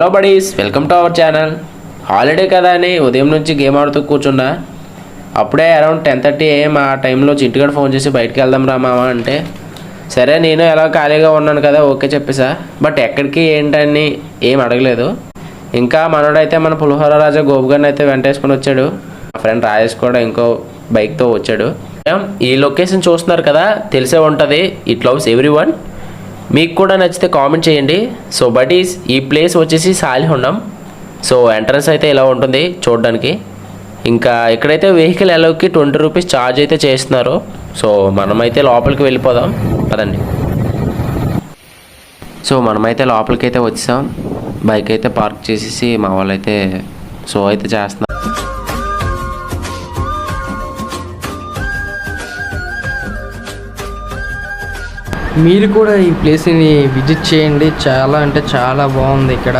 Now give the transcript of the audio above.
Hello buddies, welcome to our channel. Holiday కదా అని ఉదయం నుంచి గేమ్ ఆడుతూ కూర్చున్నా. అప్పుడే అరౌండ్ 10:30 AM ఆ టైంలో చింటిగాడు ఫోన్ చేసి బయటికి వెళ్దాం రా మామ అంటే, సరే నేను ఎలా ఖాళీగా ఉన్నాను కదా ఓకే చెప్పేసా. బట్ ఎక్కడికి ఏంటని ఏం అడగలేదు. ఇంకా మనోడైతే మన పులిహోర రాజా గోపుగారిని అయితే వెంటేసుకొని వచ్చాడు. మా ఫ్రెండ్ రాజేష్ కూడా ఇంకో బైక్తో వచ్చాడు. ఈ లొకేషన్ చూస్తున్నారు కదా, తెలిసే ఉంటుంది. It loves everyone. మీకు కూడా నచ్చితే కామెంట్ చేయండి. సో బటీస్, ఈ ప్లేస్ వచ్చేసి సాలిహొండం. సో ఎంట్రన్స్ అయితే ఇలా ఉంటుంది చూడడానికి. ఇంకా ఇక్కడైతే వెహికల్ అలౌకి 20 రూపీస్ ఛార్జ్ అయితే చేస్తున్నారు. సో మనమైతే లోపలికి వెళ్ళిపోదాం పదండి. సో మనమైతే లోపలికి అయితే వచ్చాం. బైక్ అయితే పార్క్ చేసేసి మా వాళ్ళైతే షో అయితే చేస్తున్నారు. మీరు కూడా ఈ ప్లేస్ని విజిట్ చేయండి. చాలా అంటే చాలా బాగుంది ఇక్కడ.